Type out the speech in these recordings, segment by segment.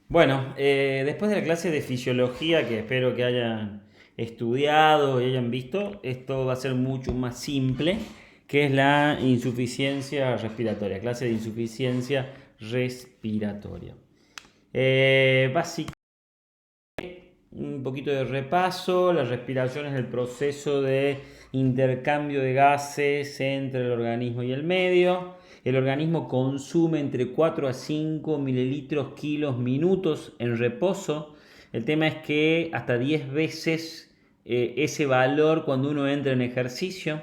Bueno, después de la clase de fisiología que espero que hayan estudiado y hayan visto, esto va a ser mucho más simple, que es la insuficiencia respiratoria, clase de insuficiencia respiratoria. Básicamente, un poquito de repaso, la respiración es el proceso de intercambio de gases entre el organismo y el medio. El organismo consume entre 4 a 5 mililitros kilos minutos en reposo. El tema es que hasta 10 veces ese valor cuando uno entra en ejercicio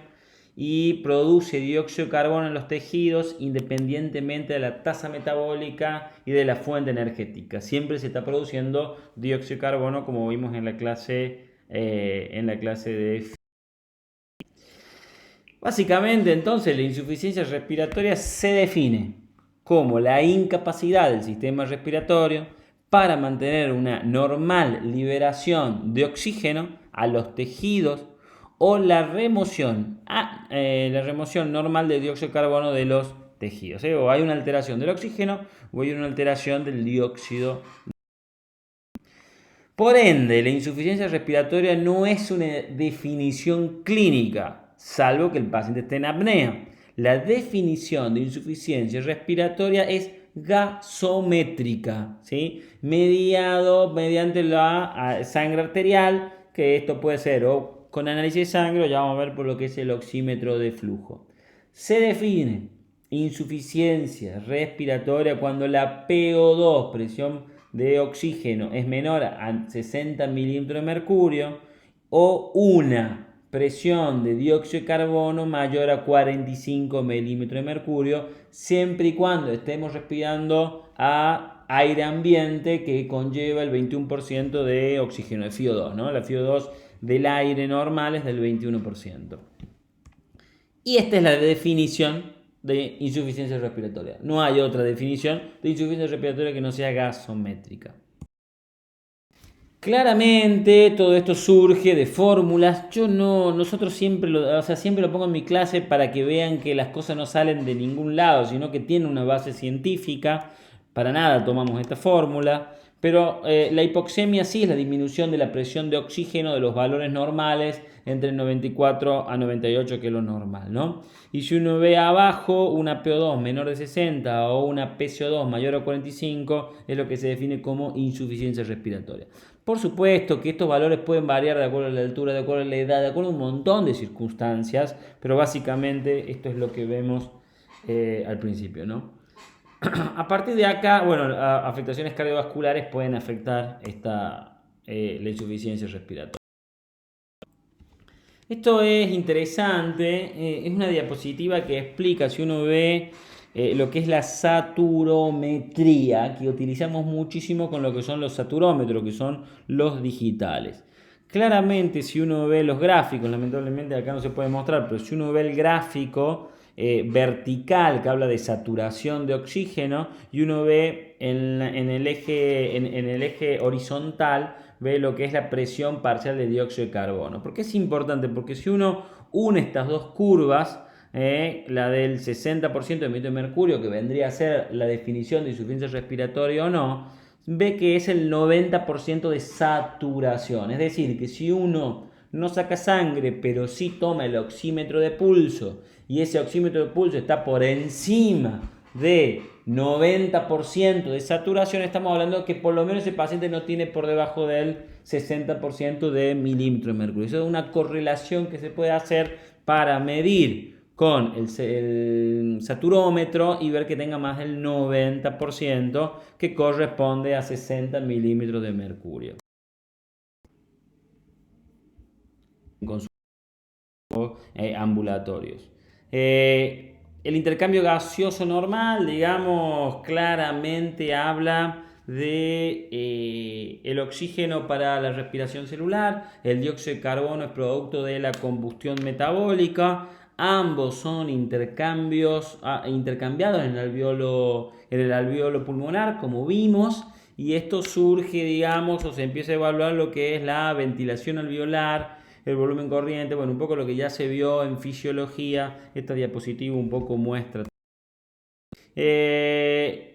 y produce dióxido de carbono en los tejidos independientemente de la tasa metabólica y de la fuente energética. Siempre se está produciendo dióxido de carbono como vimos en la clase de... Básicamente entonces la insuficiencia respiratoria se define como la incapacidad del sistema respiratorio para mantener una normal liberación de oxígeno a los tejidos o la remoción normal de dióxido de carbono de los tejidos. O hay una alteración del oxígeno o hay una alteración del dióxido. Por ende, la insuficiencia respiratoria no es una definición clínica, salvo que el paciente esté en apnea. La definición de insuficiencia respiratoria es gasométrica, ¿sí? Mediado mediante la sangre arterial, que esto puede ser o con análisis de sangre o ya vamos a ver por lo que es el oxímetro de flujo. Se define insuficiencia respiratoria cuando la PO2, presión de oxígeno, es menor a 60 milímetros de mercurio o una presión de dióxido de carbono mayor a 45 milímetros de mercurio, siempre y cuando estemos respirando a aire ambiente que conlleva el 21% de oxígeno, de FiO2, ¿no? La FiO2 del aire normal es del 21%. Y esta es la definición de insuficiencia respiratoria. No hay otra definición de insuficiencia respiratoria que no sea gasométrica. Claramente todo esto surge de fórmulas. Nosotros siempre lo pongo en mi clase para que vean que las cosas no salen de ningún lado, sino que tienen una base científica. Para nada tomamos esta fórmula, pero la hipoxemia sí es la disminución de la presión de oxígeno de los valores normales entre 94 a 98, que es lo normal, ¿no? Y si uno ve abajo una PO2 menor de 60 o una PCO2 mayor a 45, es lo que se define como insuficiencia respiratoria. Por supuesto que estos valores pueden variar de acuerdo a la altura, de acuerdo a la edad, de acuerdo a un montón de circunstancias, pero básicamente esto es lo que vemos al principio, ¿no? A partir de acá, bueno, afectaciones cardiovasculares pueden afectar la insuficiencia respiratoria. Esto es interesante, es una diapositiva que explica, si uno ve lo que es la saturometría, que utilizamos muchísimo con lo que son los saturómetros, que son los digitales. Claramente, si uno ve los gráficos, lamentablemente acá no se puede mostrar, pero si uno ve el gráfico vertical que habla de saturación de oxígeno y uno ve en el eje horizontal, ve lo que es la presión parcial de dióxido de carbono. ¿Por qué es importante? Porque si uno une estas dos curvas, la del 60% de emisión de mercurio, que vendría a ser la definición de insuficiencia respiratoria o no, ve que es el 90% de saturación. Es decir, que si uno no saca sangre, pero sí toma el oxímetro de pulso, y ese oxímetro de pulso está por encima de 90% de saturación, estamos hablando de que por lo menos ese paciente no tiene por debajo del 60% de milímetro de mercurio. Eso es una correlación que se puede hacer para medir con el saturómetro y ver que tenga más del 90%, que corresponde a 60 milímetros de mercurio. Ambulatorios. El intercambio gaseoso normal, digamos, claramente habla de el oxígeno para la respiración celular, el dióxido de carbono es producto de la combustión metabólica, ambos son intercambiados en el alveolo pulmonar, como vimos, y esto surge, digamos, o se empieza a evaluar lo que es la ventilación alveolar, el volumen corriente, bueno, un poco lo que ya se vio en fisiología, esta diapositiva un poco muestra. El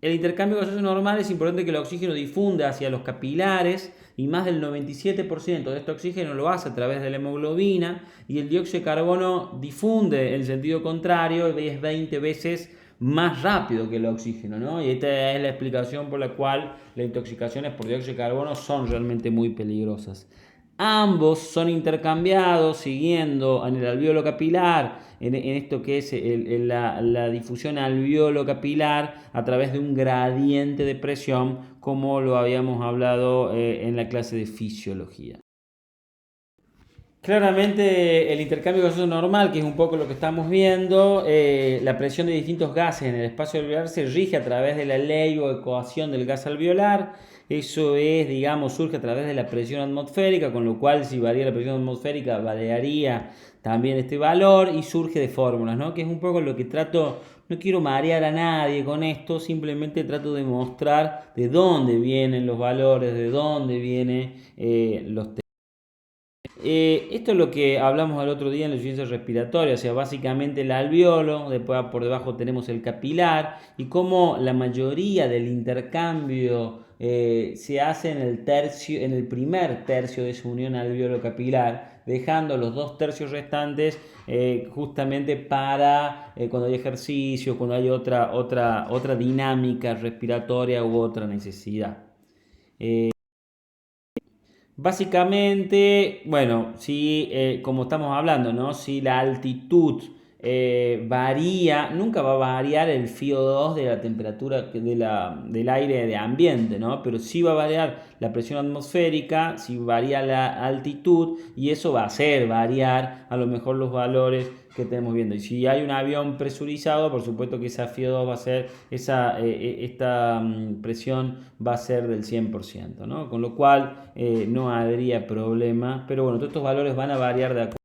el intercambio gaseoso normal es importante que el oxígeno difunda hacia los capilares y más del 97% de este oxígeno lo hace a través de la hemoglobina y el dióxido de carbono difunde en sentido contrario y es 20 veces más rápido que el oxígeno, ¿no? Y esta es la explicación por la cual las intoxicaciones por dióxido de carbono son realmente muy peligrosas. Ambos son intercambiados siguiendo en el alvéolo capilar, en esto que es la difusión alvéolo capilar a través de un gradiente de presión, como lo habíamos hablado en la clase de fisiología. Claramente el intercambio gaseoso normal, que es un poco lo que estamos viendo, la presión de distintos gases en el espacio alveolar se rige a través de la ley o ecuación del gas alveolar. Eso es, digamos, surge a través de la presión atmosférica, con lo cual si varía la presión atmosférica variaría también este valor y surge de fórmulas, ¿no? Que es un poco lo que trato, no quiero marear a nadie con esto, simplemente trato de mostrar de dónde vienen los valores, de dónde vienen los esto es lo que hablamos el otro día en la insuficiencia respiratoria, o sea, básicamente el alvéolo, después por debajo tenemos el capilar y cómo la mayoría del intercambio se hace en el primer tercio de esa unión alvéolo-capilar, dejando los 2 tercios restantes justamente para cuando hay ejercicio, cuando hay otra dinámica respiratoria u otra necesidad. Básicamente, bueno, si como estamos hablando, ¿no? Si la altitud varía, nunca va a variar el FiO2 de la temperatura del aire de ambiente, ¿no? Pero sí va a variar la presión atmosférica, si varía la altitud, y eso va a hacer variar a lo mejor los valores que estemos viendo. Y si hay un avión presurizado, por supuesto que esa FiO2 va a ser, esta presión va a ser del 100%, ¿no? Con lo cual no habría problema, pero bueno, todos estos valores van a variar de acuerdo.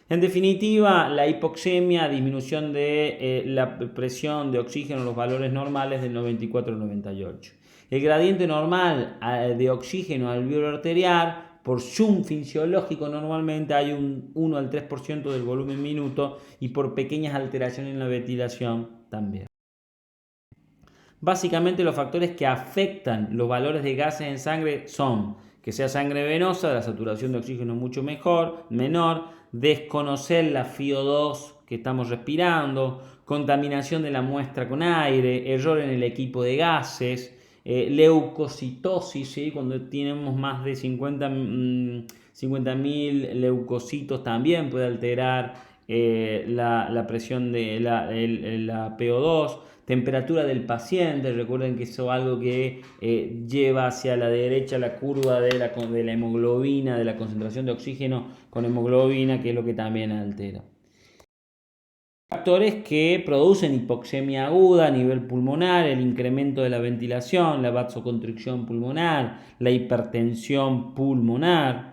En definitiva, la hipoxemia, disminución de la presión de oxígeno en los valores normales del 94 al 98. El gradiente normal de oxígeno alvéolo arterial, por zoom fisiológico normalmente hay un 1 al 3% del volumen minuto y por pequeñas alteraciones en la ventilación también. Básicamente los factores que afectan los valores de gases en sangre son que sea sangre venosa, la saturación de oxígeno mucho menor, desconocer la FiO2 que estamos respirando, contaminación de la muestra con aire, error en el equipo de gases, leucocitosis, ¿sí? Cuando tenemos más de 50.000 leucocitos también puede alterar la presión de la PO2, temperatura del paciente. Recuerden que eso es algo que lleva hacia la derecha la curva de la hemoglobina, de la concentración de oxígeno con hemoglobina, que es lo que también altera. Factores que producen hipoxemia aguda a nivel pulmonar, el incremento de la ventilación, la vasoconstricción pulmonar, la hipertensión pulmonar.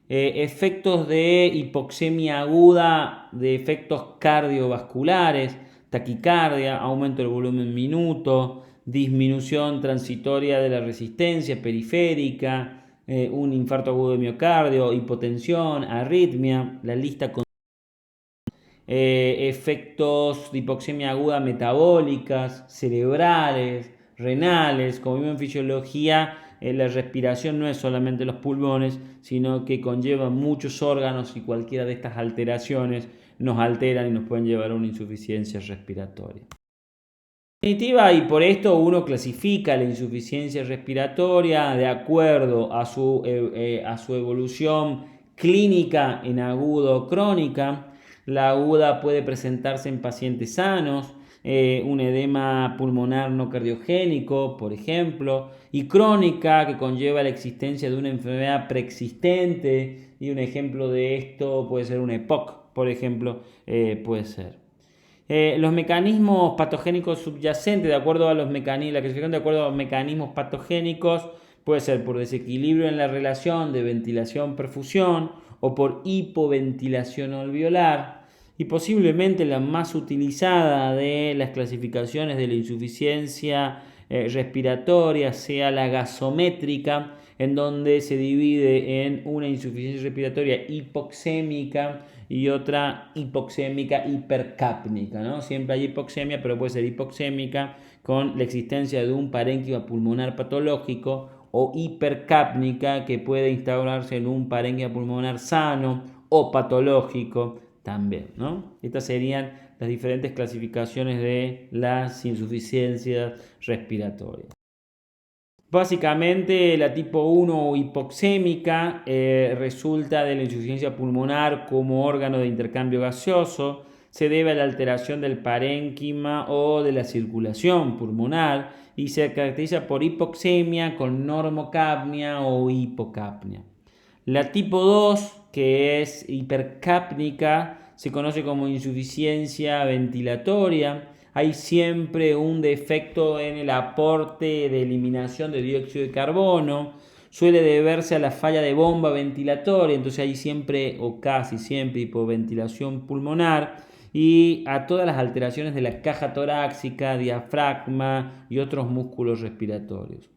Efectos de hipoxemia aguda, de efectos cardiovasculares, taquicardia, aumento del volumen minuto, disminución transitoria de la resistencia periférica, un infarto agudo de miocardio, hipotensión, arritmia, la lista con efectos de hipoxemia aguda metabólicas, cerebrales, renales. Como vimos en fisiología, la respiración no es solamente los pulmones, sino que conlleva muchos órganos y cualquiera de estas alteraciones nos alteran y nos pueden llevar a una insuficiencia respiratoria. En definitiva, y por esto uno clasifica la insuficiencia respiratoria de acuerdo a su evolución clínica en aguda o crónica. La aguda puede presentarse en pacientes sanos, un edema pulmonar no cardiogénico, por ejemplo, y crónica, que conlleva la existencia de una enfermedad preexistente, y un ejemplo de esto puede ser un EPOC, por ejemplo, puede ser. Los mecanismos patogénicos subyacentes, de acuerdo a la clasificación de acuerdo a los mecanismos patogénicos, puede ser por desequilibrio en la relación de ventilación-perfusión o por hipoventilación alveolar, y posiblemente la más utilizada de las clasificaciones de la insuficiencia respiratoria sea la gasométrica, en donde se divide en una insuficiencia respiratoria hipoxémica y otra hipoxémica hipercápnica, ¿no? Siempre hay hipoxemia, pero puede ser hipoxémica con la existencia de un parénquima pulmonar patológico, o hipercápnica, que puede instaurarse en un parénquima pulmonar sano o patológico también, ¿no? Estas serían las diferentes clasificaciones de las insuficiencias respiratorias. Básicamente la tipo 1 hipoxémica resulta de la insuficiencia pulmonar como órgano de intercambio gaseoso, se debe a la alteración del parénquima o de la circulación pulmonar y se caracteriza por hipoxemia con normocapnia o hipocapnia. La tipo 2, que es hipercápnica, se conoce como insuficiencia ventilatoria. Hay siempre un defecto en el aporte de eliminación de dióxido de carbono. Suele deberse a la falla de bomba ventilatoria, entonces hay siempre o casi siempre hipoventilación pulmonar, y a todas las alteraciones de la caja torácica, diafragma y otros músculos respiratorios.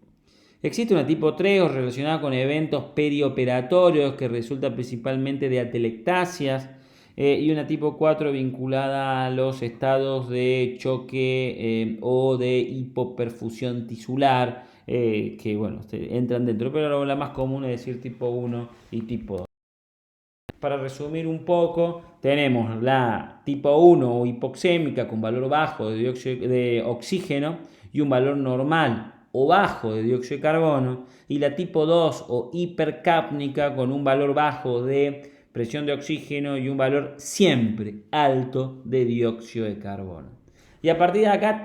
Existe una tipo 3 relacionada con eventos perioperatorios que resulta principalmente de atelectasias, y una tipo 4 vinculada a los estados de choque o de hipoperfusión tisular, que bueno, entran dentro, pero la más común es decir tipo 1 y tipo 2. Para resumir un poco, tenemos la tipo 1 o hipoxémica con valor bajo de dióxido de oxígeno y un valor normal o bajo de dióxido de carbono, y la tipo 2 o hipercápnica con un valor bajo de presión de oxígeno y un valor siempre alto de dióxido de carbono. Y a partir de acá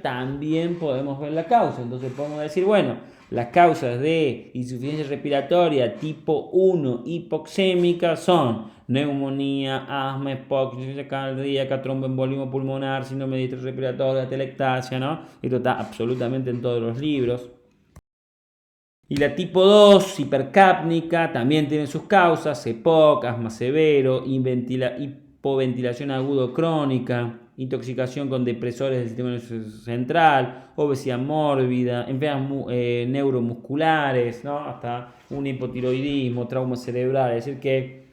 también podemos ver la causa. Entonces podemos decir, bueno, las causas de insuficiencia respiratoria tipo 1 hipoxémica son neumonía, asma, hipoxia cardíaca, tromboembolismo pulmonar, síndrome de distrés respiratorio, atelectasia, ¿no? Esto está absolutamente en todos los libros. Y la tipo 2, hipercápnica, también tiene sus causas: EPOC, asma severo, hipoventilación agudo crónica, intoxicación con depresores del sistema nervioso central, obesidad mórbida, enfermedades neuromusculares, ¿no? Hasta un hipotiroidismo, trauma cerebral. Es decir, que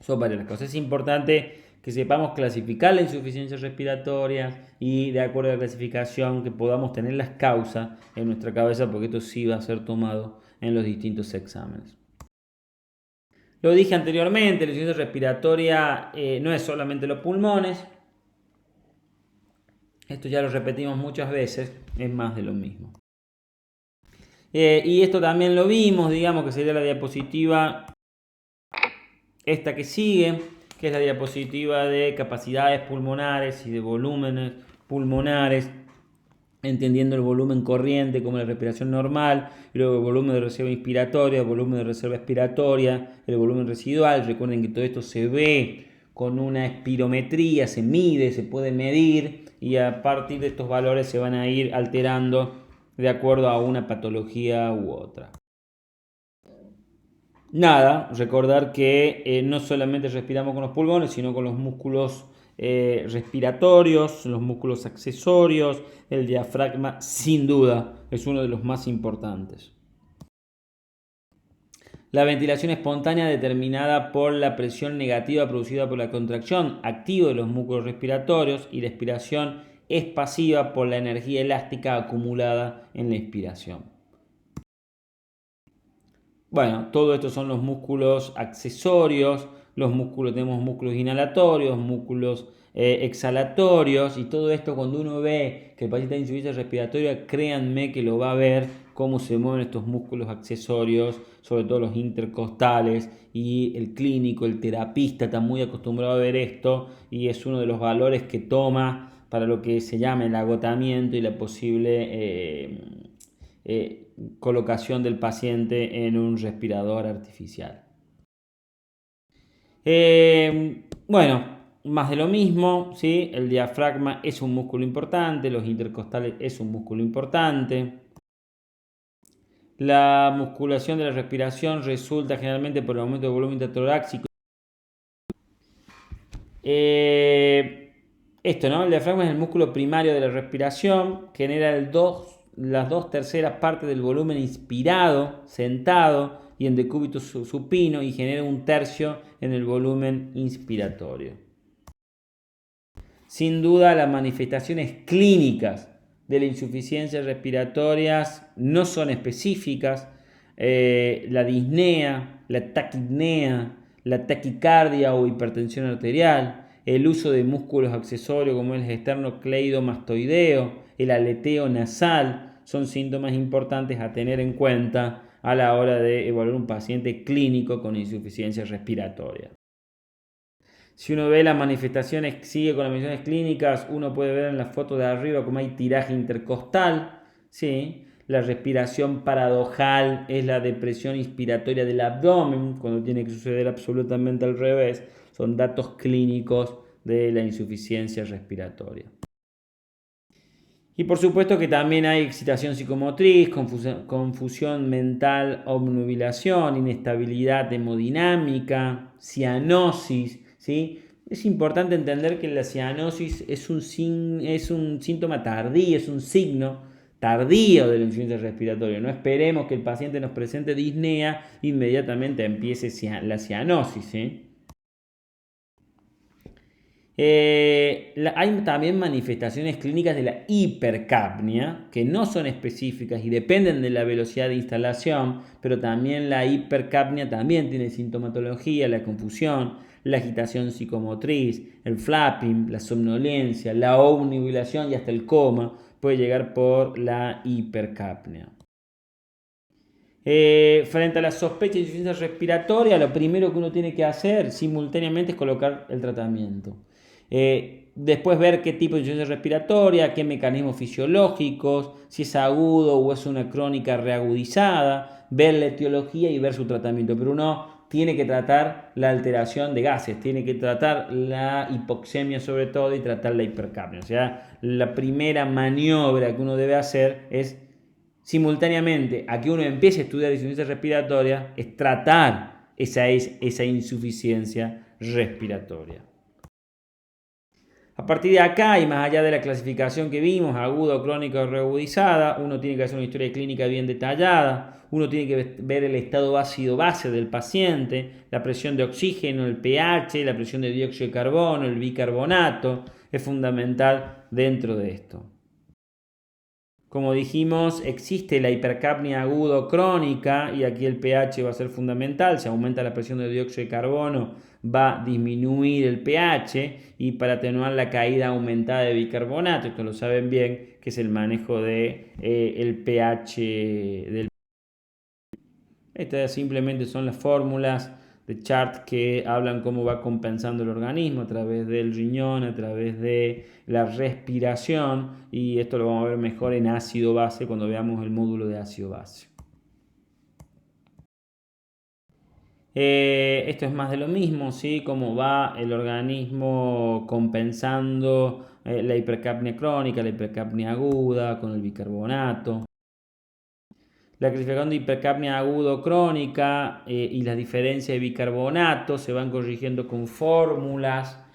son varias las cosas. Es importante que sepamos clasificar la insuficiencia respiratoria y, de acuerdo a la clasificación, que podamos tener las causas en nuestra cabeza, porque esto sí va a ser tomado en los distintos exámenes. Lo dije anteriormente, la insuficiencia respiratoria no es solamente los pulmones. Esto ya lo repetimos muchas veces, es más de lo mismo. Y esto también lo vimos, digamos que sería la diapositiva esta que sigue, que es la diapositiva de capacidades pulmonares y de volúmenes pulmonares, entendiendo el volumen corriente como la respiración normal, y luego el volumen de reserva inspiratoria, el volumen de reserva expiratoria, el volumen residual. Recuerden que todo esto se ve con una espirometría, se mide, se puede medir, y a partir de estos valores se van a ir alterando de acuerdo a una patología u otra. Nada, recordar que no solamente respiramos con los pulmones, sino con los músculos respiratorios, los músculos accesorios. El diafragma, sin duda, es uno de los más importantes. La ventilación espontánea, determinada por la presión negativa producida por la contracción activa de los músculos respiratorios, y la expiración es pasiva por la energía elástica acumulada en la inspiración. Bueno, todo esto son los músculos accesorios. Tenemos músculos inhalatorios, músculos exhalatorios, y todo esto, cuando uno ve que el paciente tiene insuficiencia respiratoria, créanme que lo va a ver cómo se mueven estos músculos accesorios, sobre todo los intercostales, y el clínico, el terapista está muy acostumbrado a ver esto, y es uno de los valores que toma para lo que se llama el agotamiento y la posible colocación del paciente en un respirador artificial. Bueno, más de lo mismo, ¿sí? El diafragma es un músculo importante, los intercostales es un músculo importante. La musculación de la respiración resulta generalmente por el aumento del volumen intratorácico. Esto, ¿no? El diafragma es el músculo primario de la respiración, genera el 2 las 2/3 partes del volumen inspirado, sentado y en decúbito supino, y genera 1/3 en el volumen inspiratorio. Sin duda, las manifestaciones clínicas de la insuficiencia respiratoria no son específicas. La disnea, la taquipnea, la taquicardia o hipertensión arterial, el uso de músculos accesorios como el esternocleidomastoideo, el aleteo nasal, son síntomas importantes a tener en cuenta a la hora de evaluar un paciente clínico con insuficiencia respiratoria. Si uno ve las manifestaciones, sigue con las manifestaciones clínicas, uno puede ver en la foto de arriba como hay tiraje intercostal, ¿sí? La respiración paradojal es la depresión inspiratoria del abdomen, cuando tiene que suceder absolutamente al revés. Son datos clínicos de la insuficiencia respiratoria. Y por supuesto que también hay excitación psicomotriz, confusión mental, obnubilación, inestabilidad hemodinámica, cianosis, ¿sí? Es importante entender que la cianosis es un síntoma tardío, es un signo tardío de la insuficiencia respiratoria. No esperemos que el paciente nos presente disnea e inmediatamente empiece la cianosis, ¿sí? Hay también manifestaciones clínicas de la hipercapnia que no son específicas y dependen de la velocidad de instalación, pero también la hipercapnia también tiene sintomatología, la confusión, la agitación psicomotriz, el flapping, la somnolencia, la obnubilación y hasta el coma puede llegar por la hipercapnia. Frente a la sospecha de insuficiencia respiratoria, lo primero que uno tiene que hacer simultáneamente es colocar el tratamiento. Después ver qué tipo de insuficiencia respiratoria, qué mecanismos fisiológicos, si es agudo o es una crónica reagudizada, ver la etiología y ver su tratamiento. Pero uno tiene que tratar la alteración de gases, tiene que tratar la hipoxemia sobre todo y tratar la hipercapnia. O sea, la primera maniobra que uno debe hacer es simultáneamente a que uno empiece a estudiar insuficiencia respiratoria, es tratar esa insuficiencia respiratoria. A partir de acá y más allá de la clasificación que vimos, aguda, crónica o reagudizada, uno tiene que hacer una historia clínica bien detallada, uno tiene que ver el estado ácido-base del paciente, la presión de oxígeno, el pH, la presión de dióxido de carbono, el bicarbonato, es fundamental dentro de esto. Como dijimos, existe la hipercapnia aguda o crónica y aquí el pH va a ser fundamental. Si aumenta la presión de dióxido de carbono, va a disminuir el pH y para atenuar la caída aumentada de bicarbonato, esto lo saben bien, que es el manejo de el pH del. Estas simplemente son las fórmulas de chart que hablan cómo va compensando el organismo a través del riñón, a través de la respiración, y esto lo vamos a ver mejor en ácido base cuando veamos el módulo de ácido base. Esto es más de lo mismo, ¿sí? Cómo va el organismo compensando la hipercapnia crónica, la hipercapnia aguda con el bicarbonato. La clasificación de hipercapnia agudo-crónica y las diferencias de bicarbonato se van corrigiendo con fórmulas.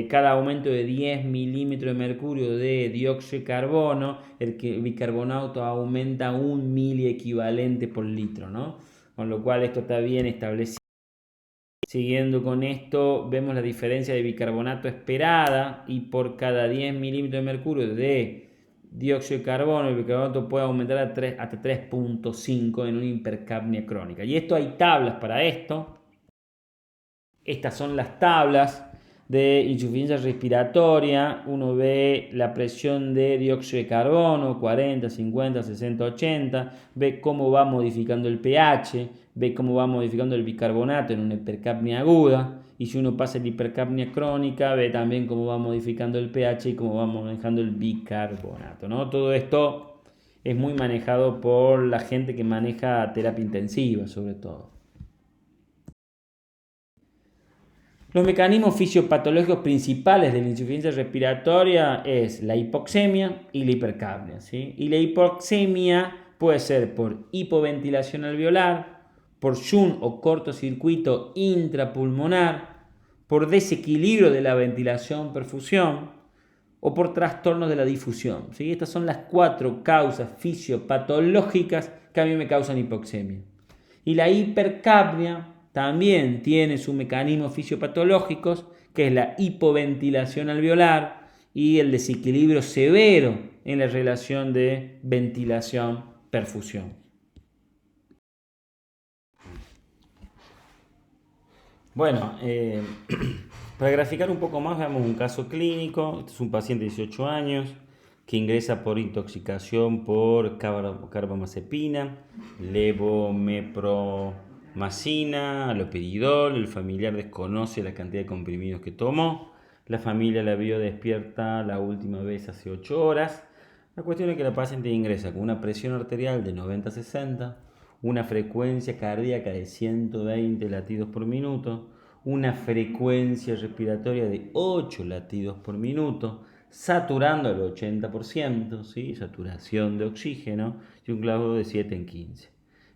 Cada aumento de 10 milímetros de mercurio de dióxido de carbono, el bicarbonato aumenta 1 mili equivalente por litro, ¿no? Con lo cual esto está bien establecido. Siguiendo con esto, vemos la diferencia de bicarbonato esperada y por cada 10 milímetros de mercurio de dióxido de carbono, el bicarbonato puede aumentar hasta 3.5 en una hipercapnia crónica. Y esto hay tablas para esto. Estas son las tablas de insuficiencia respiratoria. Uno ve la presión de dióxido de carbono, 40, 50, 60, 80. Ve cómo va modificando el pH, ve cómo va modificando el bicarbonato en una hipercapnia aguda. Y si uno pasa la hipercapnia crónica, ve también cómo va modificando el pH y cómo va manejando el bicarbonato, ¿no? Todo esto es muy manejado por la gente que maneja terapia intensiva, sobre todo. Los mecanismos fisiopatológicos principales de la insuficiencia respiratoria es la hipoxemia y la hipercapnia, ¿sí? Y la hipoxemia puede ser por hipoventilación alveolar, por shunt o cortocircuito intrapulmonar, por desequilibrio de la ventilación-perfusión, o por trastornos de la difusión. ¿Sí? Estas son las 4 causas fisiopatológicas que a mí me causan hipoxemia. Y la hipercapnia también tiene sus mecanismos fisiopatológicos, que es la hipoventilación alveolar y el desequilibrio severo en la relación de ventilación-perfusión. Bueno, para graficar un poco más, veamos un caso clínico. Este es un paciente de 18 años que ingresa por intoxicación por carbamazepina, levomepromacina, haloperidol. El familiar desconoce la cantidad de comprimidos que tomó. La familia la vio despierta la última vez hace 8 horas. La cuestión es que la paciente ingresa con una presión arterial de 90-60, una frecuencia cardíaca de 120 latidos por minuto, una frecuencia respiratoria de 8 latidos por minuto, saturando al 80%, ¿sí? Saturación de oxígeno, y un clavo de 7 en 15.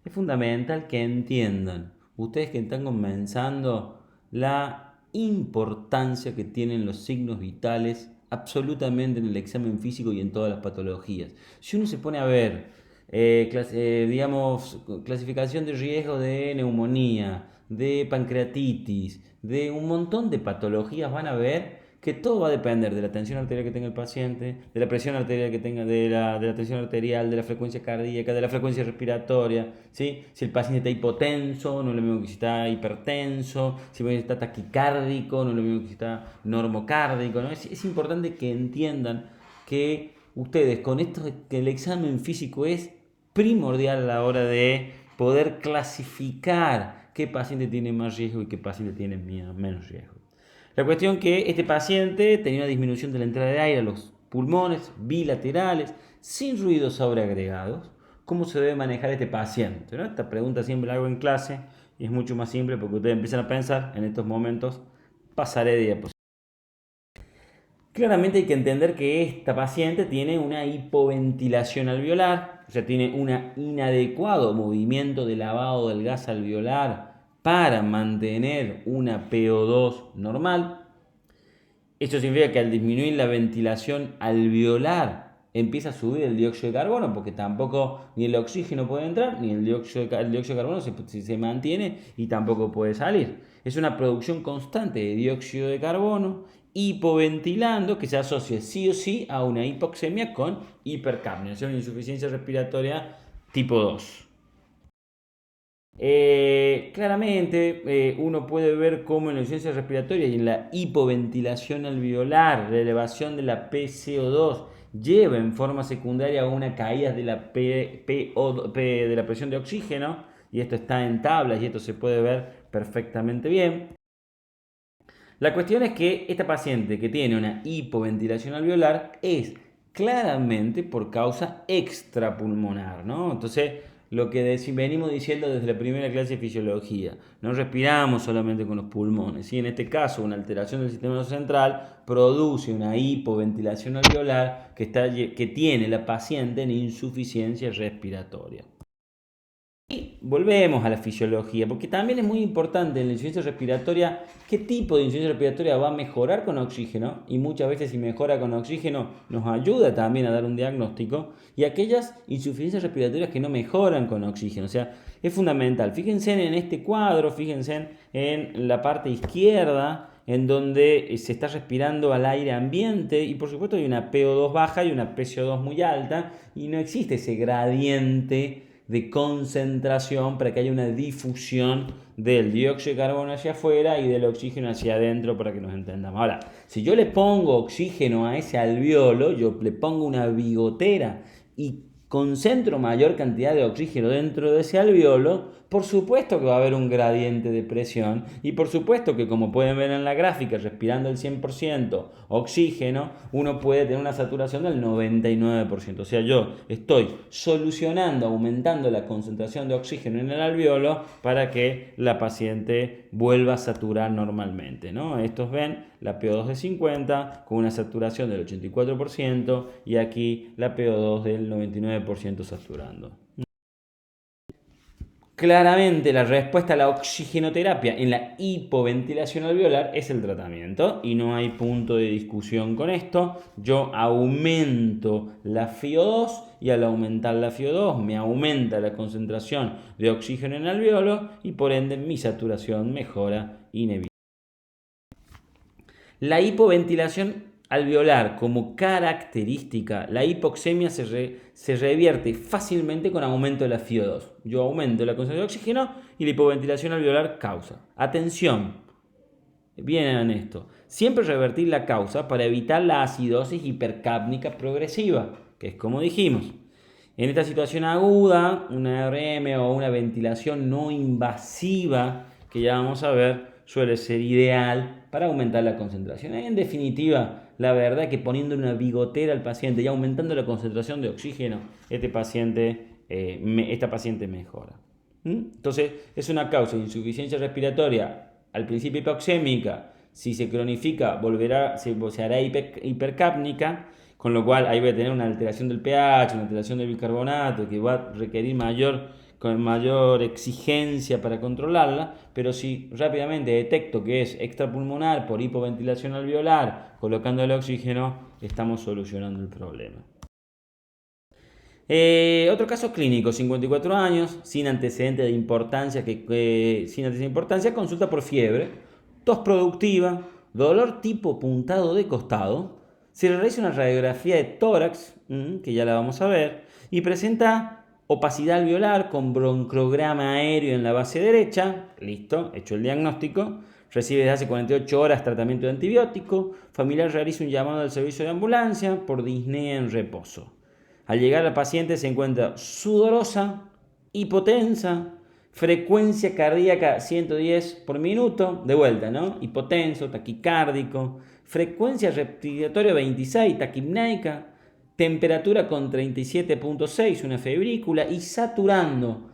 Es fundamental que entiendan, ustedes que están comenzando, la importancia que tienen los signos vitales absolutamente en el examen físico y en todas las patologías. Si uno se pone a ver, clasificación de riesgo de neumonía, de pancreatitis, de un montón de patologías, van a ver que todo va a depender de la tensión arterial que tenga el paciente, de la presión arterial que tenga, de la tensión arterial, de la frecuencia cardíaca, de la frecuencia respiratoria, ¿sí? Si el paciente está hipotenso, no es lo mismo que si está hipertenso, si el paciente está taquicárdico, no es lo mismo que si está normocárdico, ¿no? Es importante que entiendan que ustedes con esto, que el examen físico es primordial a la hora de poder clasificar qué paciente tiene más riesgo y qué paciente tiene menos riesgo. La cuestión que este paciente tenía una disminución de la entrada de aire a los pulmones bilaterales, sin ruidos sobreagregados. ¿Cómo se debe manejar este paciente? ¿No? Esta pregunta siempre la hago en clase y es mucho más simple porque ustedes empiezan a pensar en estos momentos. Pasaré de diapositiva. Claramente hay que entender que esta paciente tiene una hipoventilación alveolar, o sea, tiene un inadecuado movimiento de lavado del gas alveolar para mantener una PO2 normal. Esto significa que al disminuir la ventilación alveolar empieza a subir el dióxido de carbono, porque tampoco ni el oxígeno puede entrar, ni el dióxido de carbono se mantiene y tampoco puede salir. Es una producción constante de dióxido de carbono hipoventilando, que se asocia sí o sí a una hipoxemia con hipercapnia, o sea, una insuficiencia respiratoria tipo 2. Claramente uno puede ver cómo en la insuficiencia respiratoria y en la hipoventilación alveolar, la elevación de la PCO2 lleva en forma secundaria a una caída de la, de la presión de oxígeno, y esto está en tablas y esto se puede ver perfectamente bien. La cuestión es que esta paciente que tiene una hipoventilación alveolar es claramente por causa extrapulmonar, ¿no? Entonces, lo que venimos diciendo desde la primera clase de fisiología, no respiramos solamente con los pulmones, ¿sí? En este caso, una alteración del sistema nervioso central produce una hipoventilación alveolar que tiene la paciente en insuficiencia respiratoria. Y volvemos a la fisiología, porque también es muy importante en la insuficiencia respiratoria qué tipo de insuficiencia respiratoria va a mejorar con oxígeno, y muchas veces si mejora con oxígeno nos ayuda también a dar un diagnóstico, y aquellas insuficiencias respiratorias que no mejoran con oxígeno. O sea, es fundamental. Fíjense en este cuadro, fíjense en la parte izquierda, en donde se está respirando al aire ambiente y por supuesto hay una PO2 baja y una PCO2 muy alta, y no existe ese gradiente de concentración para que haya una difusión del dióxido de carbono hacia afuera y del oxígeno hacia adentro, para que nos entendamos. Ahora, si yo le pongo oxígeno a ese alveolo, yo le pongo una bigotera y concentro mayor cantidad de oxígeno dentro de ese alveolo, por supuesto que va a haber un gradiente de presión, y por supuesto que, como pueden ver en la gráfica, respirando el 100% oxígeno, uno puede tener una saturación del 99%. O sea, yo estoy solucionando, aumentando la concentración de oxígeno en el alveolo para que la paciente vuelva a saturar normalmente, ¿no? Estos ven la PO2 de 50 con una saturación del 84% y aquí la PO2 del 99% saturando. Claramente la respuesta a la oxigenoterapia en la hipoventilación alveolar es el tratamiento y no hay punto de discusión con esto. Yo aumento la FiO2 y al aumentar la FiO2 me aumenta la concentración de oxígeno en el alveolo y por ende mi saturación mejora inevitablemente. La hipoventilación alveolar como característica, la hipoxemia se revierte fácilmente con aumento de la FiO2. Yo aumento la concentración de oxígeno y la hipoventilación alveolar causa. Atención, vienen esto. Siempre revertir la causa para evitar la acidosis hipercápnica progresiva, que es como dijimos. En esta situación aguda, una RM o una ventilación no invasiva, que ya vamos a ver, suele ser ideal para aumentar la concentración. En definitiva, la verdad es que poniendo una bigotera al paciente y aumentando la concentración de oxígeno, esta paciente mejora. Entonces, es una causa de insuficiencia respiratoria, al principio hipoxémica, si se cronifica se hará hipercápnica, con lo cual ahí voy a tener una alteración del pH, una alteración del bicarbonato que va a requerir mayor exigencia para controlarla, pero si rápidamente detecto que es extrapulmonar por hipoventilación alveolar, colocando el oxígeno, estamos solucionando el problema. Otro caso clínico, 54 años, sin antecedentes de importancia, consulta por fiebre, tos productiva, dolor tipo puntado de costado, se le realiza una radiografía de tórax, que ya la vamos a ver, y presenta opacidad alveolar con broncograma aéreo en la base derecha, listo, hecho el diagnóstico, recibe desde hace 48 horas tratamiento de antibiótico, familiar realiza un llamado al servicio de ambulancia por disnea en reposo. Al llegar al paciente se encuentra sudorosa, hipotensa, frecuencia cardíaca 110 por minuto, de vuelta, ¿no? Hipotenso, taquicárdico, frecuencia respiratoria 26, taquipneica, temperatura con 37.6, una febrícula y saturando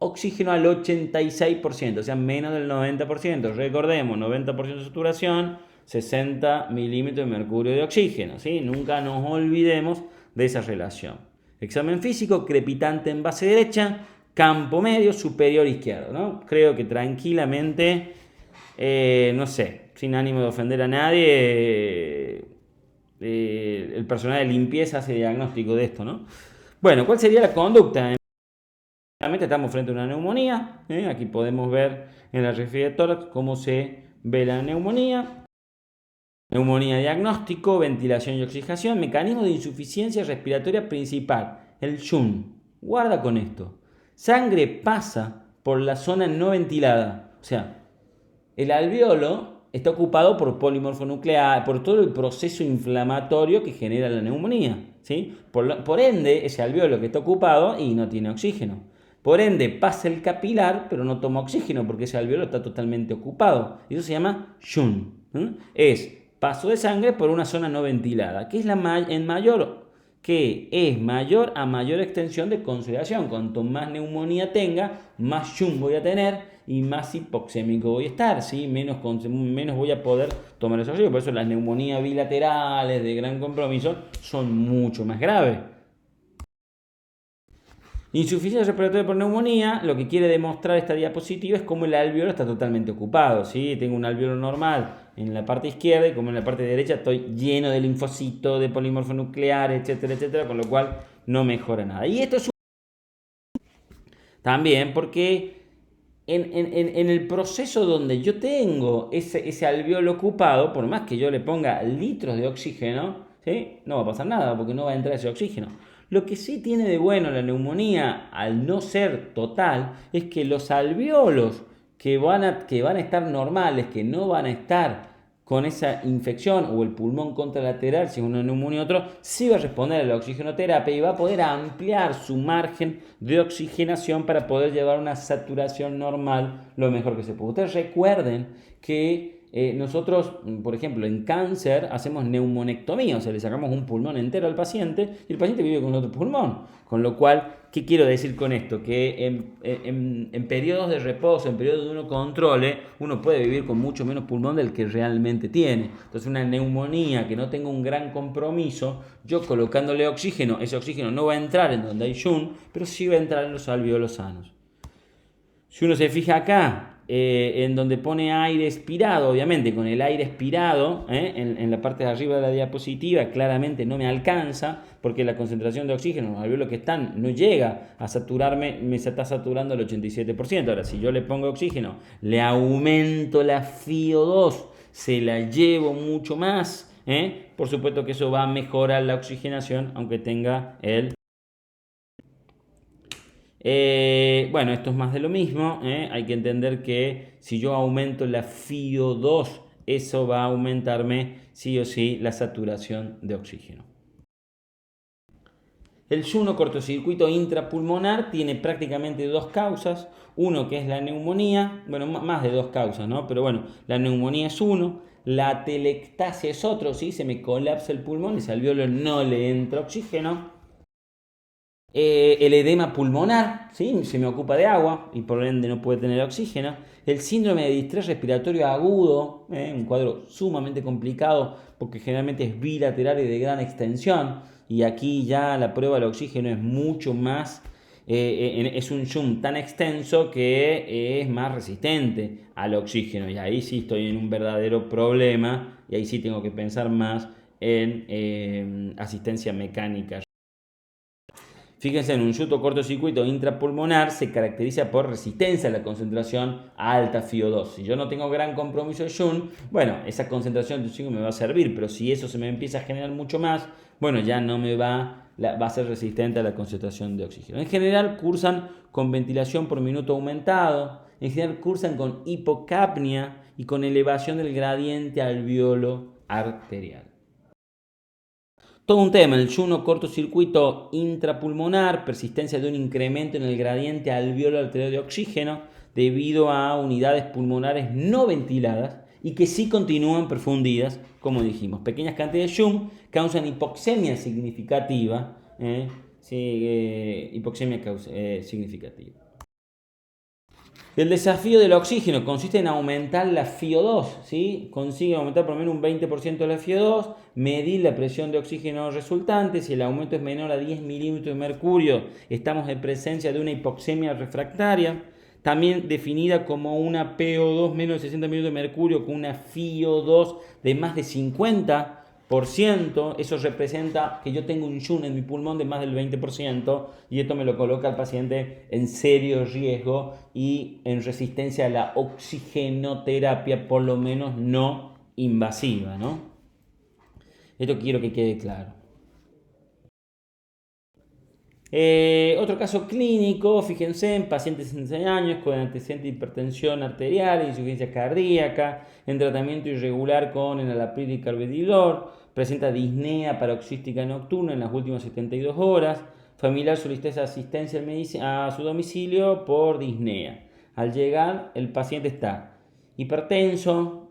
oxígeno al 86%, o sea, menos del 90%. Recordemos, 90% de saturación, 60 milímetros de mercurio de oxígeno, ¿sí? Nunca nos olvidemos de esa relación. Examen físico, crepitante en base derecha, campo medio, superior izquierdo, ¿no? Creo que tranquilamente, no sé, sin ánimo de ofender a nadie, el personal de limpieza hace diagnóstico de esto, ¿no? Bueno, ¿cuál sería la conducta? Realmente estamos frente a una neumonía, aquí podemos ver en la radiografía de tórax cómo se ve la neumonía. Neumonía diagnóstico, ventilación y oxigenación, mecanismo de insuficiencia respiratoria principal, el SHUN. Guarda con esto. Sangre pasa por la zona no ventilada. O sea, el alveolo está ocupado por polimorfonuclear, por todo el proceso inflamatorio que genera la neumonía, ¿sí? Por ende, ese alveolo que está ocupado y no tiene oxígeno. Por ende, pasa el capilar, pero no toma oxígeno porque ese alveolo está totalmente ocupado. Eso se llama SHUN. Es paso de sangre por una zona no ventilada, que es mayor a mayor extensión de consideración. Cuanto más neumonía tenga, más SHUN voy a tener y más hipoxémico voy a estar, ¿sí? Menos voy a poder tomar esos riesgos. Por eso las neumonías bilaterales de gran compromiso son mucho más graves. Insuficiencia respiratoria por neumonía, lo que quiere demostrar esta diapositiva es cómo el alveolo está totalmente ocupado, ¿sí? Tengo un alveolo normal en la parte izquierda y como en la parte derecha estoy lleno de linfocitos, de polimorfo nuclear, etcétera, etcétera, con lo cual no mejora nada. Y esto es también porque en el proceso donde yo tengo ese alveolo ocupado, por más que yo le ponga litros de oxígeno, ¿sí? No va a pasar nada porque no va a entrar ese oxígeno. Lo que sí tiene de bueno la neumonía, al no ser total, es que los alveolos que van a estar normales, que no van a estar con esa infección o el pulmón contralateral, si es una neumonía u otro, sí va a responder a la oxigenoterapia y va a poder ampliar su margen de oxigenación para poder llevar una saturación normal lo mejor que se puede. Ustedes recuerden que nosotros, por ejemplo, en cáncer hacemos neumonectomía, o sea, le sacamos un pulmón entero al paciente y el paciente vive con otro pulmón. Con lo cual, ¿qué quiero decir con esto? Que en periodos de reposo, en periodos de uno controle, uno puede vivir con mucho menos pulmón del que realmente tiene. Entonces, una neumonía que no tenga un gran compromiso, yo colocándole oxígeno, ese oxígeno no va a entrar en donde hay SHUN, pero sí va a entrar en los alveolos sanos. Si uno se fija acá, en donde pone aire expirado, obviamente con el aire expirado, en la parte de arriba de la diapositiva, claramente no me alcanza, porque la concentración de oxígeno en los alvéolos que están no llega a saturarme, me está saturando el 87%. Ahora, si yo le pongo oxígeno, le aumento la FiO2, se la llevo mucho más, por supuesto que eso va a mejorar la oxigenación, aunque tenga el... bueno, esto es más de lo mismo, hay que entender que si yo aumento la FiO2, eso va a aumentarme sí o sí la saturación de oxígeno. El Juno cortocircuito intrapulmonar tiene prácticamente dos causas, uno que es la neumonía, bueno, más de dos causas, ¿no? Pero bueno, la neumonía es uno, la atelectasia es otro, ¿sí? Se me colapsa el pulmón, ese alveolo no le entra oxígeno. El edema pulmonar, ¿sí? Se me ocupa de agua y por ende no puede tener oxígeno. El síndrome de distrés respiratorio agudo, un cuadro sumamente complicado porque generalmente es bilateral y de gran extensión. Y aquí ya la prueba del oxígeno es mucho más, es un zoom tan extenso que es más resistente al oxígeno. Y ahí sí estoy en un verdadero problema y ahí sí tengo que pensar más en asistencia mecánica. Fíjense, en un yuto cortocircuito intrapulmonar se caracteriza por resistencia a la concentración a alta FiO2. Si yo no tengo gran compromiso de Jun, bueno, esa concentración de oxígeno me va a servir, pero si eso se me empieza a generar mucho más, bueno, ya no me va a ser resistente a la concentración de oxígeno. En general cursan con ventilación por minuto aumentado, en general cursan con hipocapnia y con elevación del gradiente alveolo arterial. Todo un tema, el Juno cortocircuito intrapulmonar, persistencia de un incremento en el gradiente alveolo arterial de oxígeno debido a unidades pulmonares no ventiladas y que sí continúan perfundidas, como dijimos. Pequeñas cantidades de Jun causan hipoxemia significativa, hipoxemia significativa. El desafío del oxígeno consiste en aumentar la FiO2, ¿sí? Consigue aumentar por lo menos un 20% de la FiO2, medir la presión de oxígeno resultante. Si el aumento es menor a 10 milímetros de mercurio, estamos en presencia de una hipoxemia refractaria, también definida como una PO2 menos de 60 milímetros de mercurio con una FiO2 de más de 50%. Eso representa que yo tengo un Jun en mi pulmón de más del 20% y esto me lo coloca al paciente en serio riesgo y en resistencia a la oxigenoterapia, por lo menos no invasiva, ¿no? Esto quiero que quede claro. Otro caso clínico, fíjense, en pacientes de 16 años con antecedente de hipertensión arterial, insuficiencia cardíaca, en tratamiento irregular con enalapril y carvedilol, presenta disnea paroxística nocturna en las últimas 72 horas, familiar solicita asistencia a su domicilio por disnea. Al llegar, el paciente está hipertenso,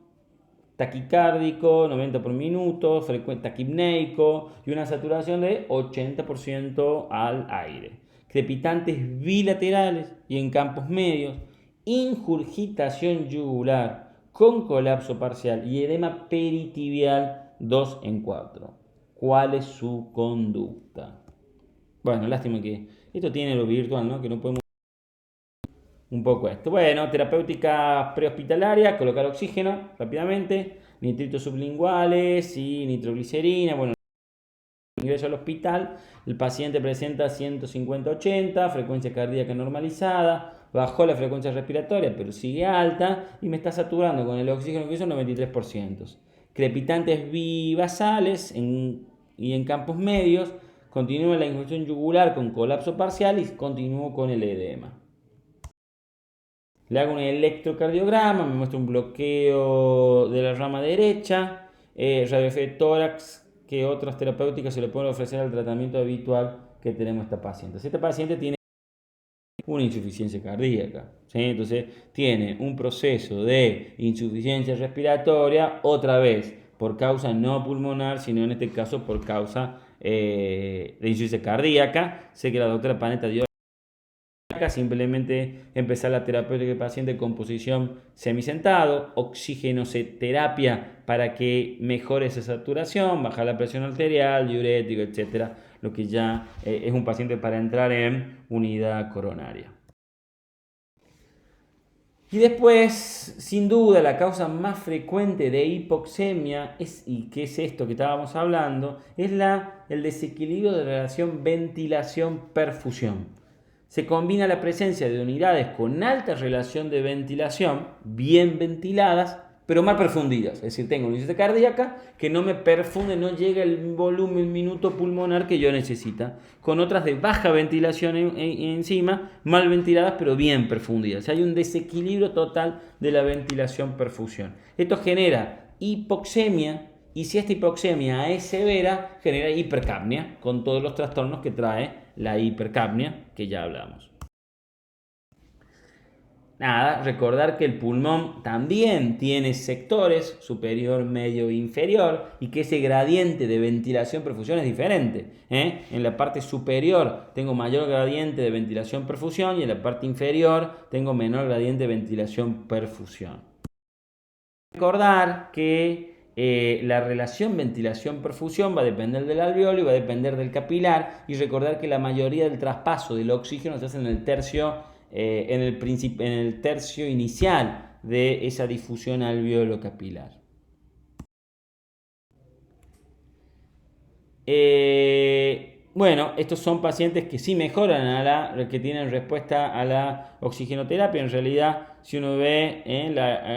taquicárdico, 90 por minuto, taquipneico y una saturación de 80% al aire. Crepitantes bilaterales y en campos medios, ingurgitación yugular con colapso parcial y edema peritibial 2 en 4. ¿Cuál es su conducta? Bueno, lástima que esto tiene lo virtual, ¿no? Que no podemos un poco esto. Bueno, terapéutica prehospitalaria, colocar oxígeno rápidamente, nitritos sublinguales y nitroglicerina. Bueno, ingreso al hospital, el paciente presenta 150-80, frecuencia cardíaca normalizada, bajó la frecuencia respiratoria, pero sigue alta y me está saturando con el oxígeno que hizo 93%. Crepitantes bibasales y en campos medios, continúa la ingestión yugular con colapso parcial y continúo con el edema. Le hago un electrocardiograma, me muestra un bloqueo de la rama derecha, radiografía de tórax, que otras terapéuticas se le pueden ofrecer al tratamiento habitual que tenemos esta paciente. Esta paciente tiene una insuficiencia cardíaca, ¿sí? Entonces tiene un proceso de insuficiencia respiratoria, otra vez por causa no pulmonar, sino en este caso por causa de insuficiencia cardíaca. Sé que la doctora Panetta dio simplemente empezar la terapéutica del paciente con posición semisentado, oxigenoterapia para que mejore esa saturación, bajar la presión arterial, diurético, etcétera, lo que ya es un paciente para entrar en unidad coronaria. Y después, sin duda, la causa más frecuente de hipoxemia, y que es esto que estábamos hablando, es el desequilibrio de relación ventilación-perfusión. Se combina la presencia de unidades con alta relación de ventilación, bien ventiladas, pero mal perfundidas. Es decir, tengo una insuficiencia cardíaca que no me perfunde, no llega el volumen minuto pulmonar que yo necesita. Con otras de baja ventilación encima, mal ventiladas, pero bien perfundidas. Hay un desequilibrio total de la ventilación-perfusión. Esto genera hipoxemia, y si esta hipoxemia es severa, genera hipercapnia, con todos los trastornos que trae la hipercapnia, que ya hablamos. Nada, recordar que el pulmón también tiene sectores superior, medio e inferior, y que ese gradiente de ventilación-perfusión es diferente. En la parte superior tengo mayor gradiente de ventilación-perfusión y en la parte inferior tengo menor gradiente de ventilación-perfusión. Recordar que la relación ventilación-perfusión va a depender del alveolo y va a depender del capilar, y recordar que la mayoría del traspaso del oxígeno se hace en el tercio en el tercio inicial de esa difusión alveolo-capilar. Bueno, estos son pacientes que sí mejoran que tienen respuesta a la oxigenoterapia. En realidad, si uno ve,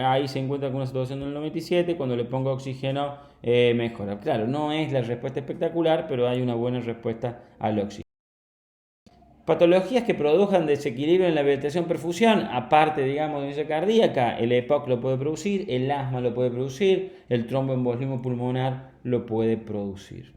ahí se encuentra con una situación del 97, cuando le pongo oxígeno mejora. Claro, no es la respuesta espectacular, pero hay una buena respuesta al oxígeno. Patologías que produzcan desequilibrio en la ventilación-perfusión, aparte, digamos, de insuficiencia cardíaca, el EPOC lo puede producir, el asma lo puede producir, el tromboembolismo pulmonar lo puede producir.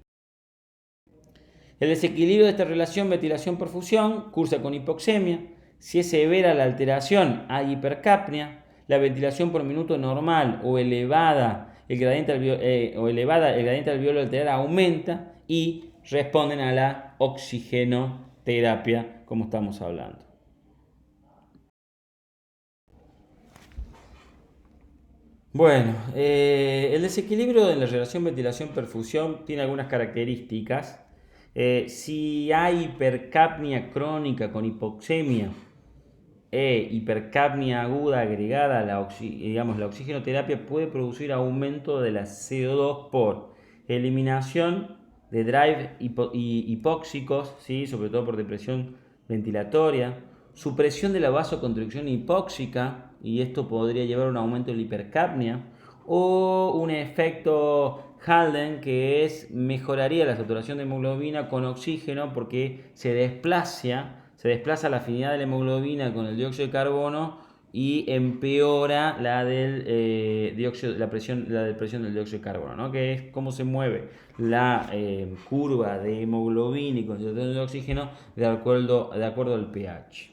El desequilibrio de esta relación ventilación-perfusión cursa con hipoxemia. Si es severa la alteración, hay hipercapnia. La ventilación por minuto normal o elevada el gradiente alveolo alterada aumenta y responden a la oxigenoterapia, como estamos hablando. Bueno, el desequilibrio en la relación ventilación-perfusión tiene algunas características. Si hay hipercapnia crónica con hipoxemia e hipercapnia aguda agregada a la oxigenoterapia, puede producir aumento de la CO2 por eliminación de drive hipóxicos, ¿sí? Sobre todo por depresión ventilatoria, supresión de la vasoconstricción hipóxica, y esto podría llevar a un aumento de la hipercapnia, o un efecto Halden, que mejoraría la saturación de hemoglobina con oxígeno porque se desplaza la afinidad de la hemoglobina con el dióxido de carbono y empeora la presión del dióxido de carbono, ¿no? Que es cómo se mueve la curva de hemoglobina y concentración de oxígeno de acuerdo al pH.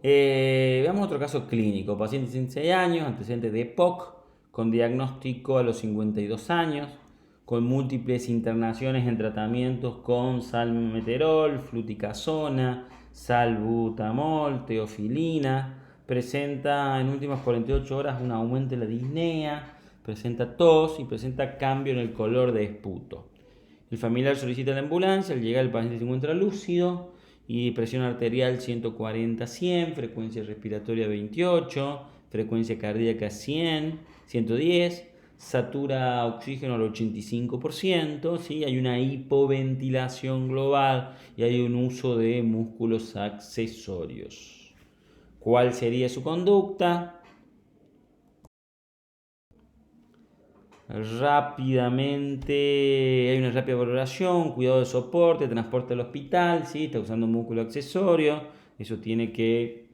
Veamos otro caso clínico. Paciente de 16 años, antecedente de EPOC, con diagnóstico a los 52 años, con múltiples internaciones en tratamientos con salmeterol, fluticasona, salbutamol, teofilina. Presenta en últimas 48 horas un aumento de la disnea, presenta tos y presenta cambio en el color de esputo. El familiar solicita la ambulancia, al llegar el paciente se encuentra lúcido y presión arterial 140-100, frecuencia respiratoria 28, frecuencia cardíaca 100, 110, satura oxígeno al 85%, ¿sí? Hay una hipoventilación global y hay un uso de músculos accesorios. ¿Cuál sería su conducta? Rápidamente hay una rápida valoración, cuidado de soporte, transporte al hospital, ¿sí? Está usando un músculo accesorio, eso tiene que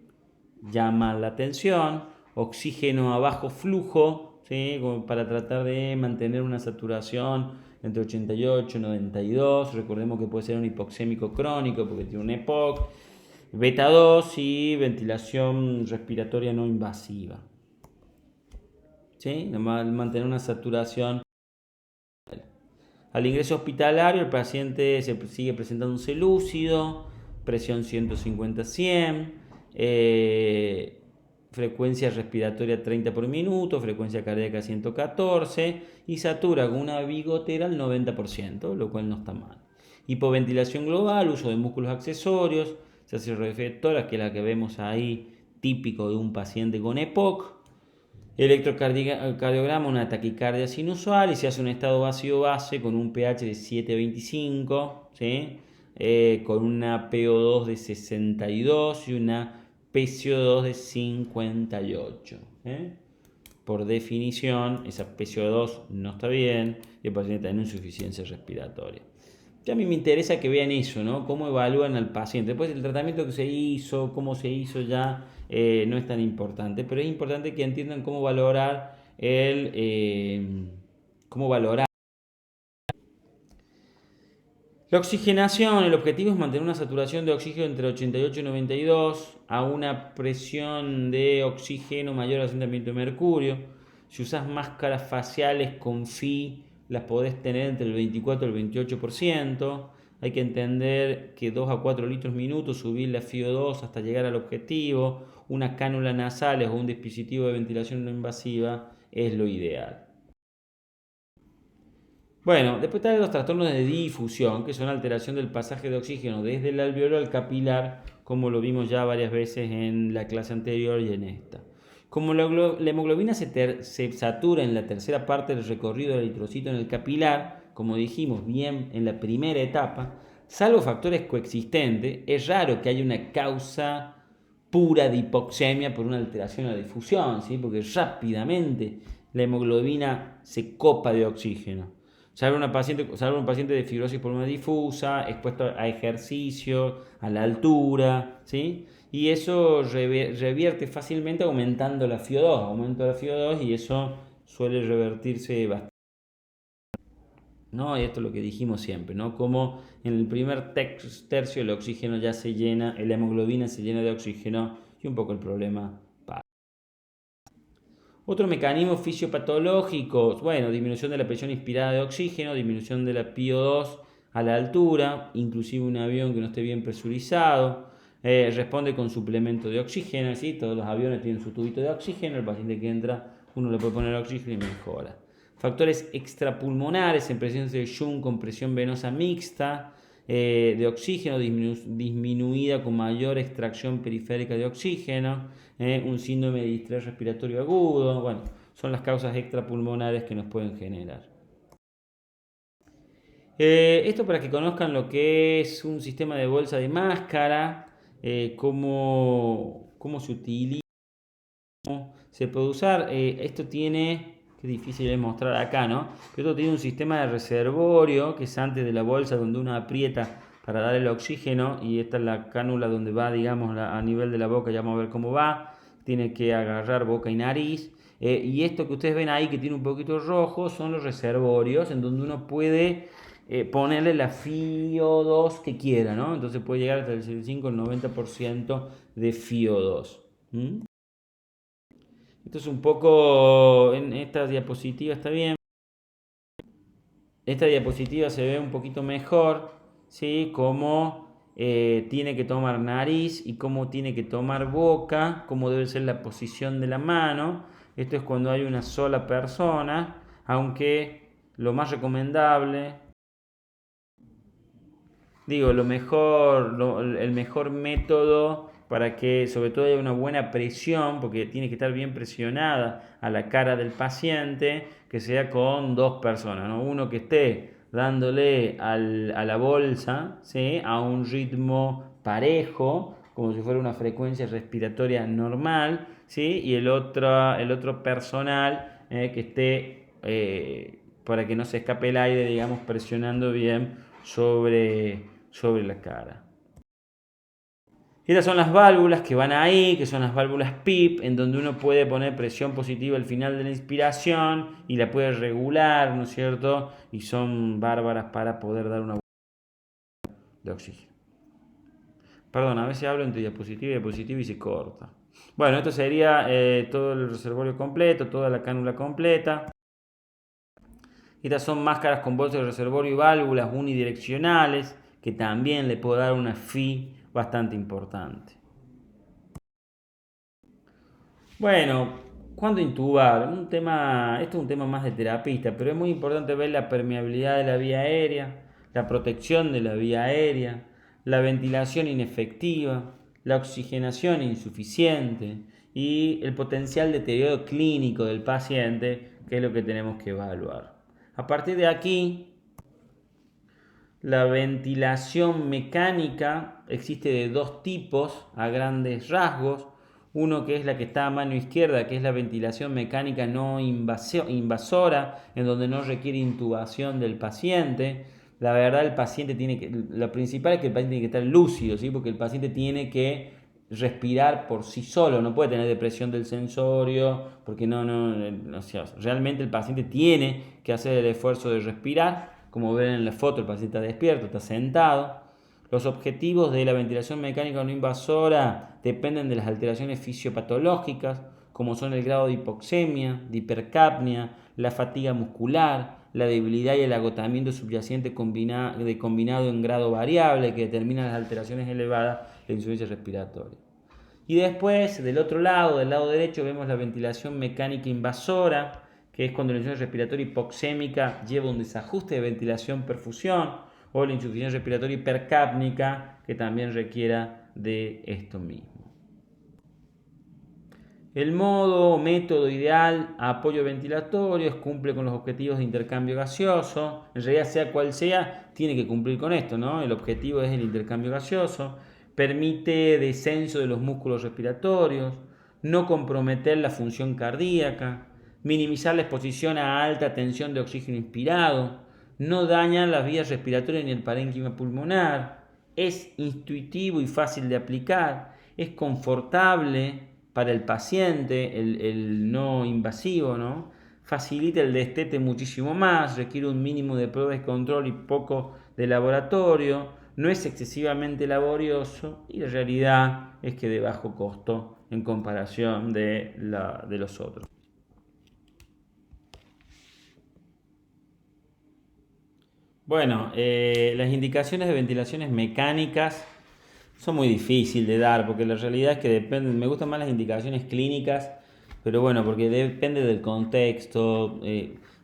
llamar la atención. Oxígeno a bajo flujo, ¿sí? Como para tratar de mantener una saturación entre 88 y 92. Recordemos que puede ser un hipoxémico crónico porque tiene un EPOC. Beta 2 y ventilación respiratoria no invasiva. ¿Sí? Mantener una saturación. Al ingreso hospitalario, el paciente sigue presentándose lúcido, presión 150-100, frecuencia respiratoria 30 por minuto, frecuencia cardíaca 114 y satura con una bigotera al 90%, lo cual no está mal. Hipoventilación global, uso de músculos accesorios, se hace reflectora, que es la que vemos ahí típico de un paciente con EPOC. Electrocardiograma, una taquicardia sinusual y se hace un estado vacío base con un pH de 7,25, ¿sí? Con una PO2 de 62 y una PCO2 de 58. Por definición, esa PCO2 no está bien y el paciente tiene insuficiencia respiratoria. A mí me interesa que vean eso, ¿no? Cómo evalúan al paciente. Después el tratamiento que se hizo, cómo se hizo ya, no es tan importante, pero es importante que entiendan cómo valorar cómo valorar. La oxigenación, el objetivo es mantener una saturación de oxígeno entre 88 y 92 a una presión de oxígeno mayor al asentamiento de mercurio. Si usas máscaras faciales con FI, las podés tener entre el 24 y el 28%. Hay que entender que 2 a 4 litros minuto, subir la FiO2 hasta llegar al objetivo. Una cánula nasal o un dispositivo de ventilación no invasiva es lo ideal. Bueno, después están los trastornos de difusión, que son alteración del pasaje de oxígeno desde el alveolo al capilar, como lo vimos ya varias veces en la clase anterior y en esta. Como la hemoglobina se satura en la tercera parte del recorrido del eritrocito en el capilar, como dijimos bien en la primera etapa, salvo factores coexistentes, es raro que haya una causa pura de hipoxemia por una alteración de la difusión, ¿sí? Porque rápidamente la hemoglobina se copa de oxígeno. Salvo un paciente de fibrosis pulmonar difusa, expuesto a ejercicio, a la altura, ¿sí? Y eso revierte fácilmente aumentando la FiO2, aumento la FiO2 y eso suele revertirse bastante, ¿no? Y esto es lo que dijimos siempre, ¿no? Como en el primer tercio el oxígeno ya se llena, la hemoglobina se llena de oxígeno y un poco el problema pasa. Otro mecanismo fisiopatológico, bueno, disminución de la presión inspirada de oxígeno, disminución de la PO2 a la altura, inclusive un avión que no esté bien presurizado, responde con suplemento de oxígeno, ¿sí? Todos los aviones tienen su tubito de oxígeno, el paciente que entra, uno le puede poner oxígeno y mejora. Factores extrapulmonares en presencia de Jung con presión venosa mixta, de oxígeno disminuida con mayor extracción periférica de oxígeno, un síndrome de distrés respiratorio agudo, bueno, son las causas extrapulmonares que nos pueden generar. Esto para que conozcan lo que es un sistema de bolsa de máscara, cómo se utiliza, cómo se puede usar. Esto tiene, que difícil de mostrar acá, ¿no? Pero esto tiene un sistema de reservorio que es antes de la bolsa donde uno aprieta para dar el oxígeno y esta es la cánula donde va, digamos, a nivel de la boca, ya vamos a ver cómo va. Tiene que agarrar boca y nariz. Y esto que ustedes ven ahí que tiene un poquito rojo son los reservorios en donde uno puede ponerle la FiO2 que quiera, ¿no? Entonces puede llegar hasta el 75 al 90% de FiO2. Esto es un poco, en esta diapositiva está bien. Esta diapositiva se ve un poquito mejor, ¿sí? Cómo tiene que tomar nariz y cómo tiene que tomar boca, cómo debe ser la posición de la mano. Esto es cuando hay una sola persona, aunque lo más recomendable, digo, el mejor método para que sobre todo haya una buena presión, porque tiene que estar bien presionada a la cara del paciente, que sea con dos personas, ¿no? Uno que esté dándole a la bolsa, ¿sí? A un ritmo parejo, como si fuera una frecuencia respiratoria normal, ¿sí? Y el otro personal que esté, para que no se escape el aire, digamos, presionando bien sobre la cara. Estas son las válvulas que van ahí, que son las válvulas PIP, en donde uno puede poner presión positiva al final de la inspiración y la puede regular, ¿no es cierto? Y son bárbaras para poder dar una de oxígeno. Perdón, a veces hablo entre diapositiva y diapositiva y se corta. Bueno, esto sería todo el reservorio completo, toda la cánula completa. Estas son máscaras con bolsas de reservorio y válvulas unidireccionales, que también le puedo dar una FI bastante importante. Bueno, ¿cuándo intubar? Esto es un tema más de terapista, pero es muy importante ver la permeabilidad de la vía aérea, la protección de la vía aérea, la ventilación inefectiva, la oxigenación insuficiente y el potencial deterioro clínico del paciente, que es lo que tenemos que evaluar. A partir de aquí, la ventilación mecánica existe de dos tipos a grandes rasgos. Uno que es la que está a mano izquierda, que es la ventilación mecánica no invasora, en donde no requiere intubación del paciente. La verdad, el paciente lo principal es que el paciente tiene que estar lúcido, ¿sí? Porque el paciente tiene que respirar por sí solo, no puede tener depresión del sensorio, porque o sea, realmente el paciente tiene que hacer el esfuerzo de respirar. Como ven en la foto, el paciente está despierto, está sentado. Los objetivos de la ventilación mecánica no invasora dependen de las alteraciones fisiopatológicas, como son el grado de hipoxemia, de hipercapnia, la fatiga muscular, la debilidad y el agotamiento subyacente combinado en grado variable, que determinan las alteraciones elevadas de la insuficiencia respiratoria. Y después, del otro lado, del lado derecho, vemos la ventilación mecánica invasora, que es cuando la insuficiencia respiratoria hipoxémica lleva un desajuste de ventilación-perfusión, o la insuficiencia respiratoria hipercápnica, que también requiera de esto mismo. El modo o método ideal a apoyo ventilatorio cumple con los objetivos de intercambio gaseoso. En realidad, sea cual sea, tiene que cumplir con esto, ¿no? El objetivo es el intercambio gaseoso. Permite descenso de los músculos respiratorios, no comprometer la función cardíaca, minimizar la exposición a alta tensión de oxígeno inspirado, no daña las vías respiratorias ni el parénquima pulmonar, es intuitivo y fácil de aplicar, es confortable para el paciente, el no invasivo, ¿no? Facilita el destete muchísimo más, requiere un mínimo de pruebas de control y poco de laboratorio, no es excesivamente laborioso y la realidad es que de bajo costo en comparación de los otros. Bueno, las indicaciones de ventilaciones mecánicas son muy difíciles de dar porque la realidad es que dependen, me gustan más las indicaciones clínicas, pero bueno, porque depende del contexto.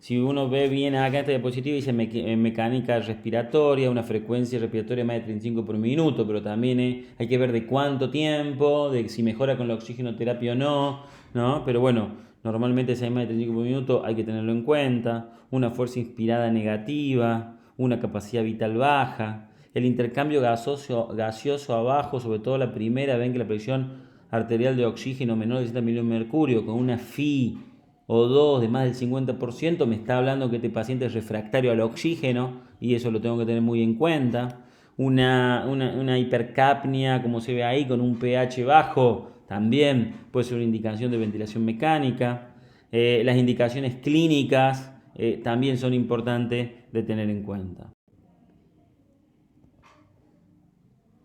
Si uno ve bien acá esta diapositiva dice mecánica respiratoria, una frecuencia respiratoria más de 35 por minuto, pero también hay que ver de cuánto tiempo, de si mejora con la oxigenoterapia o no, ¿no? Pero bueno, normalmente si hay más de 35 por minuto hay que tenerlo en cuenta. Una fuerza inspirada negativa, una capacidad vital baja, el intercambio gaseoso abajo, sobre todo la primera, ven que la presión arterial de oxígeno menor de 60 miligramos de mercurio con una FI o 2 de más del 50%, me está hablando que este paciente es refractario al oxígeno y eso lo tengo que tener muy en cuenta. Una hipercapnia, como se ve ahí, con un pH bajo, también puede ser una indicación de ventilación mecánica. Las indicaciones clínicas también son importantes de tener en cuenta.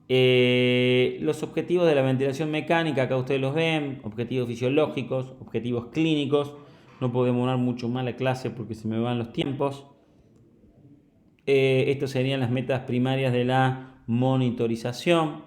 Los objetivos de la ventilación mecánica, acá ustedes los ven, objetivos fisiológicos, objetivos clínicos. No puedo demorar mucho más la clase porque se me van los tiempos. Estos serían las metas primarias de la monitorización.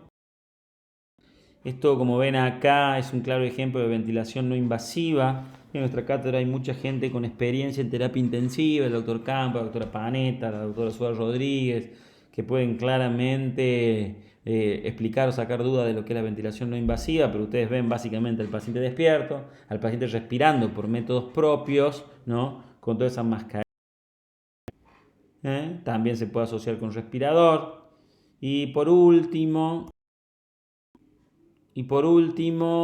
Esto, como ven acá, es un claro ejemplo de ventilación no invasiva. En nuestra cátedra hay mucha gente con experiencia en terapia intensiva, el doctor Campo, la doctora Panetta, la doctora Suárez Rodríguez, que pueden claramente explicar o sacar dudas de lo que es la ventilación no invasiva, pero ustedes ven básicamente al paciente despierto, al paciente respirando por métodos propios, ¿no? Con todas esas mascarillas. También se puede asociar con respirador. Y por último,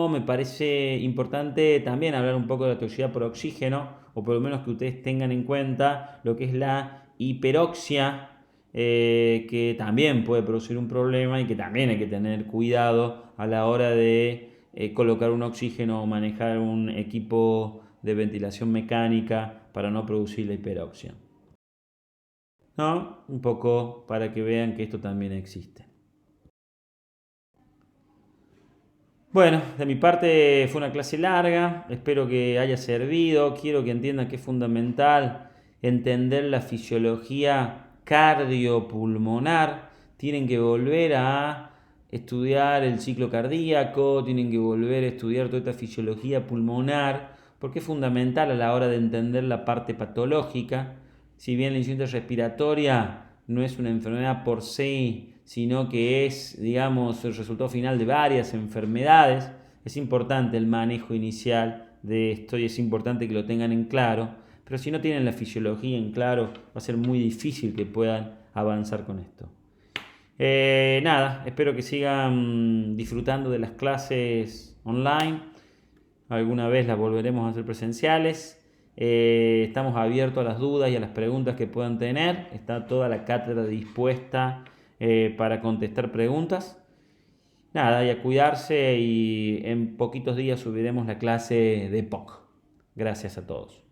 me parece importante también hablar un poco de la toxicidad por oxígeno, o por lo menos que ustedes tengan en cuenta lo que es la hiperoxia, que también puede producir un problema y que también hay que tener cuidado a la hora de colocar un oxígeno o manejar un equipo de ventilación mecánica para no producir la hiperoxia, ¿no? Un poco para que vean que esto también existe. Bueno, de mi parte fue una clase larga, espero que haya servido, quiero que entiendan que es fundamental entender la fisiología cardiopulmonar, tienen que volver a estudiar el ciclo cardíaco, tienen que volver a estudiar toda esta fisiología pulmonar, porque es fundamental a la hora de entender la parte patológica. Si bien la insuficiencia respiratoria no es una enfermedad por sí, sino que es, digamos, el resultado final de varias enfermedades. Es importante el manejo inicial de esto y es importante que lo tengan en claro, pero si no tienen la fisiología en claro, va a ser muy difícil que puedan avanzar con esto. Nada, espero que sigan disfrutando de las clases online. Alguna vez las volveremos a hacer presenciales. Estamos abiertos a las dudas y a las preguntas que puedan tener. Está toda la cátedra dispuesta para contestar preguntas. Nada, y a cuidarse, y en poquitos días subiremos la clase de POC. Gracias a todos.